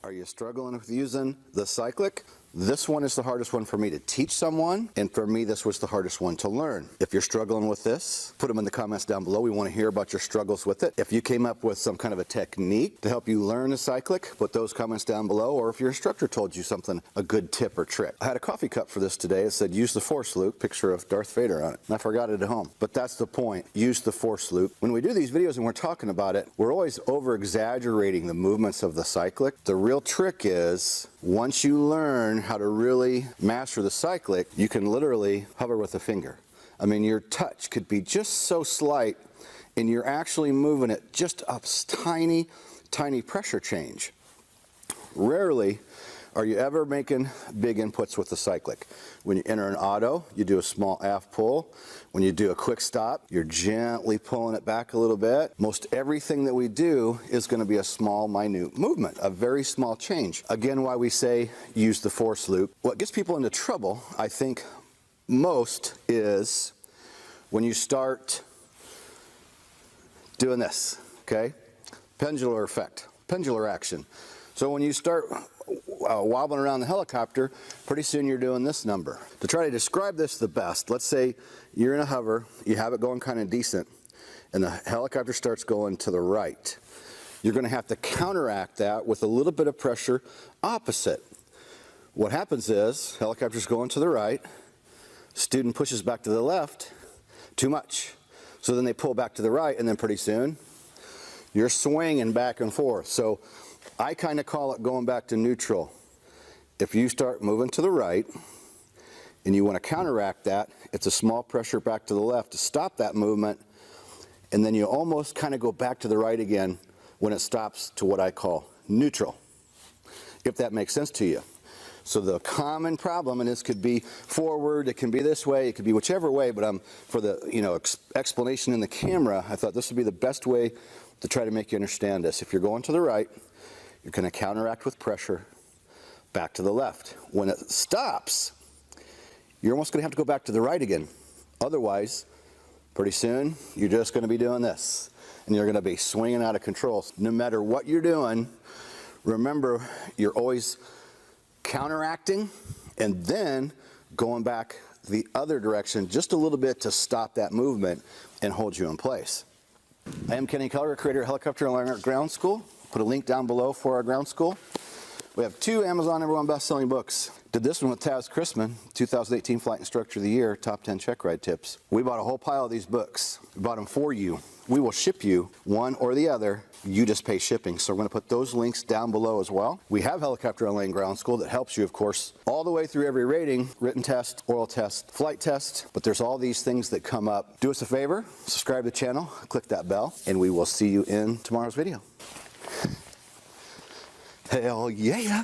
Are you struggling with using the cyclic? This one is the hardest one for me to teach someone, and for me this was the hardest one to learn. If you're struggling with this, put them in the comments down below. We want to hear about your struggles with it. If you came up with some kind of a technique to help you learn the cyclic, put those comments down below, or if your instructor told you something, a good tip or trick. I had a coffee cup for this today. It said use the force loop, picture of Darth Vader on it, and I forgot it at home. But that's the point, use the force loop. When we do these videos and we're talking about it, we're always over-exaggerating the movements of the cyclic. The real trick is, once you learn how to really master the cyclic, you can literally hover with a finger. I mean, your touch could be just so slight, and you're actually moving it just a tiny, tiny pressure change. Rarely are you ever making big inputs with the cyclic. When you enter an auto, you do a small aft pull. When you do a quick stop, you're gently pulling it back a little bit. Most everything that we do is going to be a small, minute movement, a very small change. Again, why we say use the force loop. What gets people into trouble, I think, most is when you start doing this, okay? Pendular effect, pendular action. So when you start wobbling around the helicopter, pretty soon you're doing this number. To try to describe this the best, let's say you're in a hover, you have it going kind of decent, and the helicopter starts going to the right. You're going to have to counteract that with a little bit of pressure opposite. What happens is, helicopter's going to the right, student pushes back to the left, too much. So then they pull back to the right, and then pretty soon, you're swinging back and forth. So I kind of call it going back to neutral. If you start moving to the right and you want to counteract that, it's a small pressure back to the left to stop that movement, and then you almost kind of go back to the right again when it stops to what I call neutral, if that makes sense to you. So the common problem, and this could be forward, it can be this way, it could be whichever way, but for the explanation in the camera, I thought this would be the best way to try to make you understand this. If you're going to the right, you're going to counteract with pressure back to the left. When it stops, you're almost going to have to go back to the right again. Otherwise, pretty soon, you're just going to be doing this, and you're going to be swinging out of control. No matter what you're doing, remember, you're always counteracting and then going back the other direction just a little bit to stop that movement and hold you in place. I am Kenny Keller, creator of Helicopter and Ground School. Put a link down below for our ground school. We have 2 Amazon #1 best-selling books. Did this one with Taz Chrisman, 2018 Flight Instructor of the Year, Top 10 Check Ride Tips. We bought a whole pile of these books. We bought them for you. We will ship you one or the other. You just pay shipping. So we're going to put those links down below as well. We have Helicopter and Land Ground School that helps you, of course, all the way through every rating, written test, oral test, flight test. But there's all these things that come up. Do us a favor, subscribe to the channel, click that bell, and we will see you in tomorrow's video. Hell yeah!